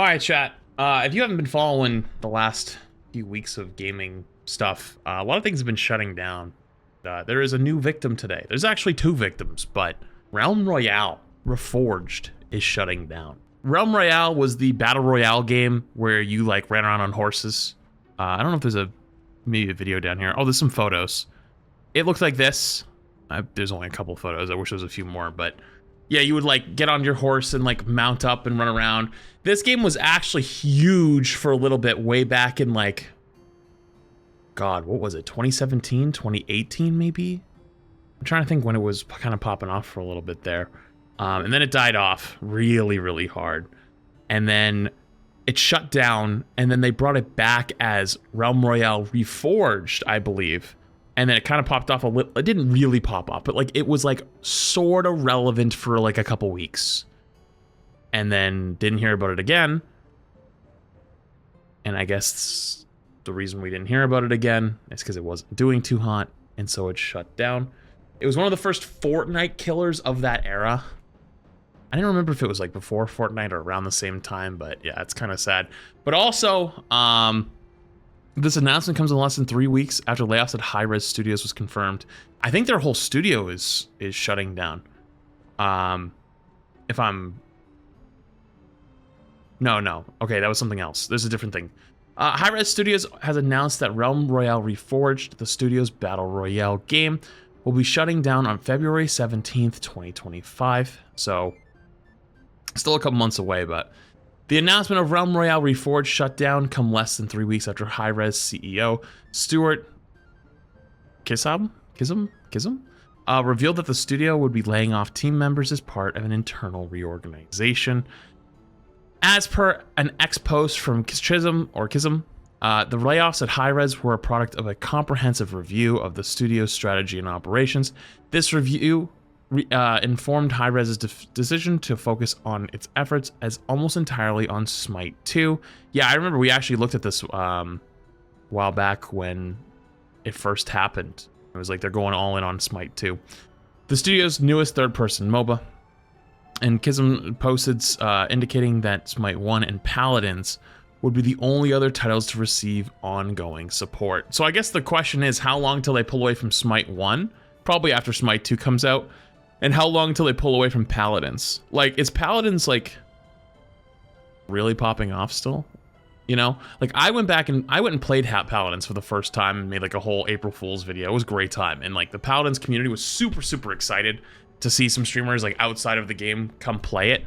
All right, chat. If you haven't been following the last few weeks of gaming stuff, a lot of things have been shutting down. There is a new victim today. There's actually two victims, but Realm Royale Reforged is shutting down. Realm Royale was the battle royale game where you like ran around on horses. I don't know if there's maybe a video down here. Oh, there's some photos. It looked like this. There's only a couple photos. I wish there was a few more, but yeah, you would like get on your horse and like mount up and run around. This game was actually huge for a little bit way back in like, God, what was it? 2017, 2018 maybe? I'm trying to think when it was kind of popping off for a little bit there. And then it died off really, really hard. And then it shut down, and then they brought it back as Realm Royale Reforged, I believe. And then it kind of popped off a little. It didn't really pop off, but like it was like sort of relevant for like a couple weeks. And then didn't hear about it again. And I guess the reason we didn't hear about it again is because it wasn't doing too hot, and so it shut down. It was one of the first Fortnite killers of that era. I didn't remember if it was like before Fortnite or around the same time, but yeah, it's kind of sad. But also, this announcement comes in less than 3 weeks after layoffs at Hi-Rez Studios was confirmed. I think their whole studio is shutting down. If I'm... No. Okay, that was something else. There's a different thing. Hi-Rez Studios has announced that Realm Royale Reforged, the studio's battle royale game, will be shutting down on February 17th, 2025. So, still a couple months away, but... The announcement of Realm Royale Reforged shut down come less than 3 weeks after Hi-Rez CEO Stuart Kism revealed that the studio would be laying off team members as part of an internal reorganization. As per an ex-post from Kism, the layoffs at Hi-Rez were a product of a comprehensive review of the studio's strategy and operations. This review informed Hi-Rez's decision to focus on its efforts as almost entirely on Smite 2. Yeah, I remember we actually looked at this a while back when it first happened. It was like they're going all in on Smite 2. The studio's newest third-person MOBA. And Kism posted indicating that Smite 1 and Paladins would be the only other titles to receive ongoing support. So I guess the question is, how long till they pull away from Smite 1? Probably after Smite 2 comes out. And how long till they pull away from Paladins? Like, is Paladins, like, really popping off still? You know? Like, I went and played Paladins for the first time and made, like, a whole April Fool's video. It was a great time. And, like, the Paladins community was super, super excited to see some streamers, like, outside of the game come play it.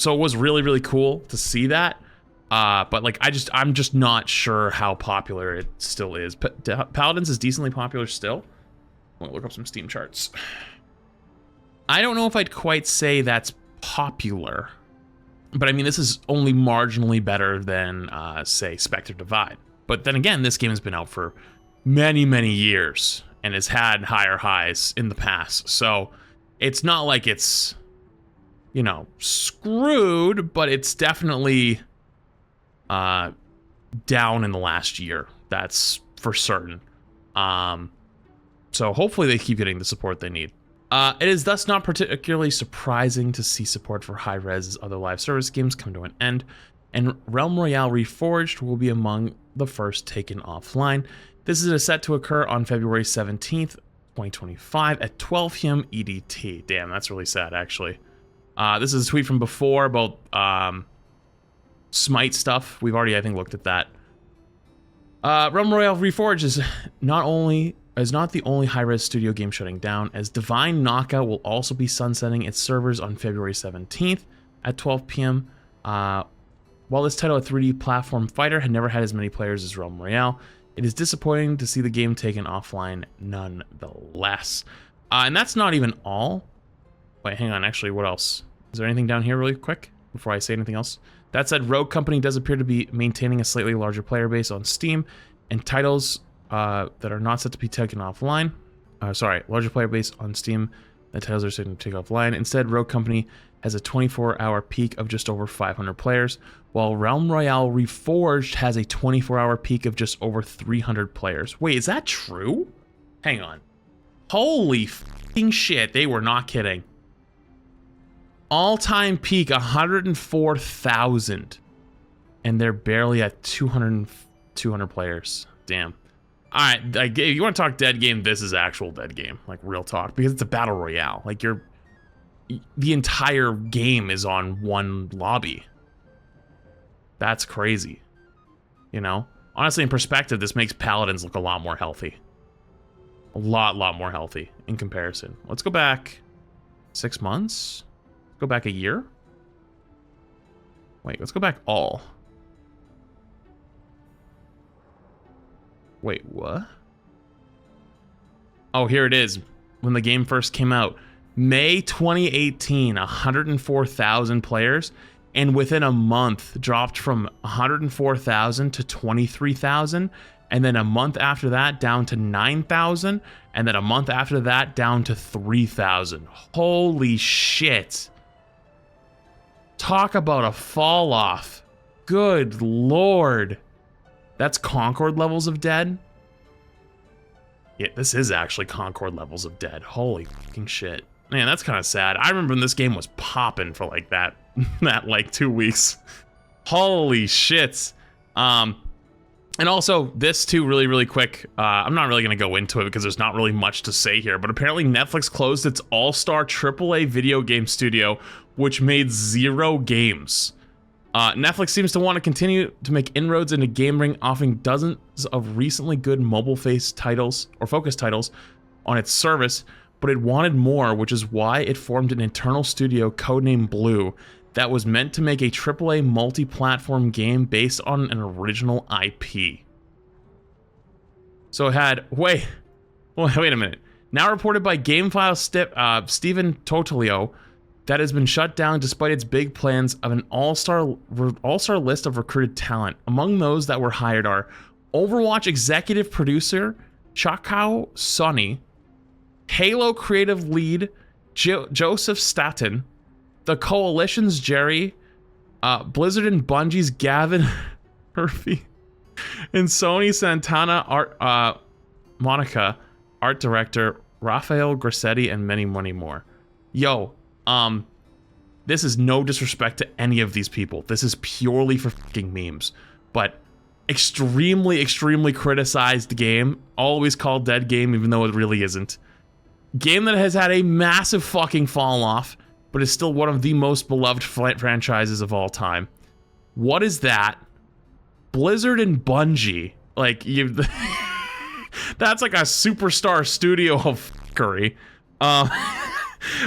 So it was really, really cool to see that. But, like, I'm just not sure how popular it still is. Paladins is decently popular still. I'm gonna look up some Steam charts. I don't know if I'd quite say that's popular, but I mean, this is only marginally better than, say, Spectre Divide. But then again, this game has been out for many, many years and has had higher highs in the past. So it's not like it's, you know, screwed, but it's definitely down in the last year. That's for certain. So hopefully they keep getting the support they need. It is thus not particularly surprising to see support for Hi-Rez's other live service games come to an end, and Realm Royale Reforged will be among the first taken offline. This is set to occur on February 17th, 2025 at 12 p.m. EDT. Damn, that's really sad, actually. This is a tweet from before about Smite stuff. We've already, I think, looked at that. Realm Royale Reforged is not the only Hi-Rez studio game shutting down, as Divine Knockout will also be sunsetting its servers on February 17th at 12 p.m. While this title, a 3D platform fighter, had never had as many players as Realm Royale, it is disappointing to see the game taken offline nonetheless. And that's not even all. Wait, hang on, actually, what else? Is there anything down here really quick before I say anything else? That said, Rogue Company does appear to be maintaining a slightly larger player base on Steam, and titles that are not set to be taken offline. Larger player base on Steam. The titles are set to take offline. Instead, Rogue Company has a 24-hour peak of just over 500 players, while Realm Royale Reforged has a 24-hour peak of just over 300 players. Wait, is that true? Hang on. Holy f***ing shit, they were not kidding. All-time peak, 104,000. and they're barely at 200 players. Damn. All right, like, if you want to talk dead game, this is actual dead game, like real talk, because it's a battle royale. Like the entire game is on one lobby. That's crazy. You know, honestly, in perspective, this makes paladins look a lot more healthy. A lot more healthy in comparison. Let's go back 6 months. Let's go back a year. Wait, let's go back all. Wait, what? Oh, here it is. When the game first came out. May 2018, 104,000 players. And within a month, dropped from 104,000 to 23,000. And then a month after that, down to 9,000. And then a month after that, down to 3,000. Holy shit. Talk about a fall off. Good lord. That's Concord levels of dead? Yeah, this is actually Concord levels of dead. Holy fucking shit. Man, that's kind of sad. I remember when this game was popping for like that like 2 weeks. Holy shit. And also, this too, really quick. I'm not really going to go into it because there's not really much to say here, but apparently Netflix closed its all-star AAA video game studio, which made 0 games. Netflix seems to want to continue to make inroads into gaming, offering dozens of recently good mobile-based titles, or focused titles, on its service, but it wanted more, which is why it formed an internal studio codenamed Blue that was meant to make a AAA multi-platform game based on an original IP. So it had, wait a minute. Now reported by GameFile Stephen Totalio, that has been shut down despite its big plans of an all-star list of recruited talent. Among those that were hired are Overwatch executive producer Chakao Sonny, Halo creative lead Joseph Staten, the Coalition's Jerry, Blizzard and Bungie's Gavin Murphy, and Sony Santana Monica art director Rafael Grassetti, and many more. Yo, this is no disrespect to any of these people. This is purely for fucking memes. But extremely criticized game, always called dead game, even though it really isn't. Game that has had a massive fucking fall off, but is still one of the most beloved franchises of all time. What is that? Blizzard and Bungie. Like, that's like a superstar studio of fuckery.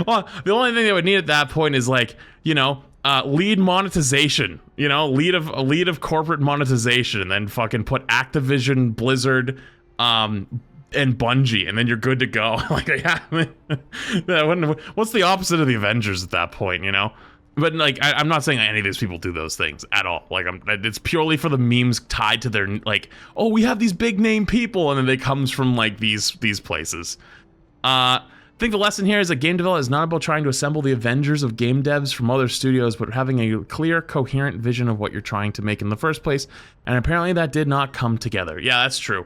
Well, the only thing they would need at that point is like, you know, lead monetization, you know, lead of corporate monetization, and then fucking put Activision, Blizzard, and Bungie, and then you're good to go. Like, yeah, what's the opposite of the Avengers at that point, you know? But like, I'm not saying any of these people do those things at all. Like, it's purely for the memes tied to their, like, oh, we have these big name people, and then they comes from like these places. I think the lesson here is that game development is not about trying to assemble the Avengers of game devs from other studios, but having a clear, coherent vision of what you're trying to make in the first place, and apparently that did not come together. Yeah, that's true.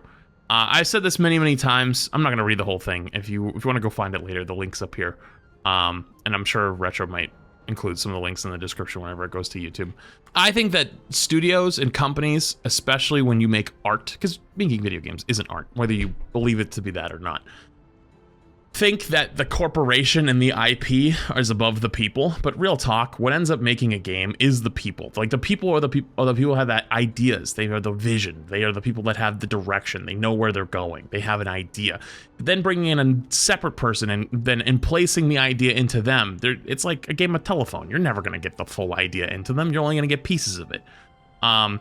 I've said this many times. I'm not going to read the whole thing. If you want to go find it later, the link's up here. And I'm sure Retro might include some of the links in the description whenever it goes to YouTube. I think that studios and companies, especially when you make art, because making video games isn't art, whether you believe it to be that or not, think that the corporation and the IP is above the people, but real talk, what ends up making a game is the people. Like, the people are the people who have that ideas. They are the vision. They are the people that have the direction. They know where they're going. They have an idea. But then bringing in a separate person and then placing the idea into them, it's like a game of telephone. You're never going to get the full idea into them. You're only going to get pieces of it. And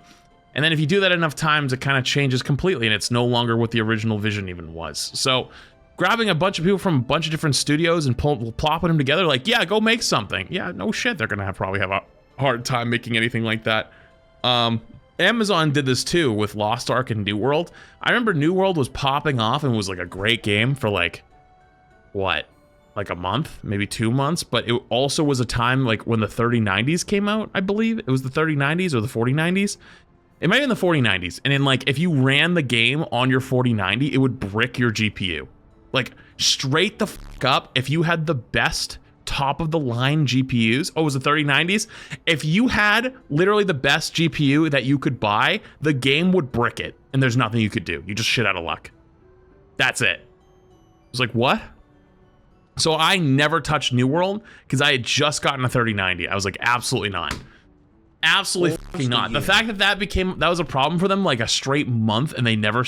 then if you do that enough times, it kind of changes completely, and it's no longer what the original vision even was. So grabbing a bunch of people from a bunch of different studios and plopping them together, like, yeah, go make something. Yeah, no shit, they're gonna probably have a hard time making anything like that. Amazon did this too with Lost Ark and New World. I remember New World was popping off and was like a great game for like, what? Like a month, maybe 2 months, but it also was a time like when the 3090s came out, I believe. It was the 3090s or the 4090s. It might have been the 4090s. And then like, if you ran the game on your 4090, it would brick your GPU. Like, straight the fuck up, if you had the best top of the line GPUs. Oh, it was the 3090s? If you had literally the best GPU that you could buy, the game would brick it, and there's nothing you could do. You just shit out of luck. That's it. I was like, what? So I never touched New World because I had just gotten a 3090. I was like, absolutely not. Absolutely fucking not. The fact that that was a problem for them like a straight month, and they never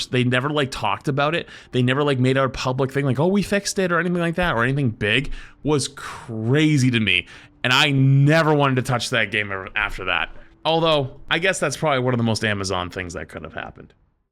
like talked about it. They never like made out a public thing like, oh, we fixed it or anything like that or anything big, was crazy to me. And I never wanted to touch that game after that. Although I guess that's probably one of the most Amazon things that could have happened.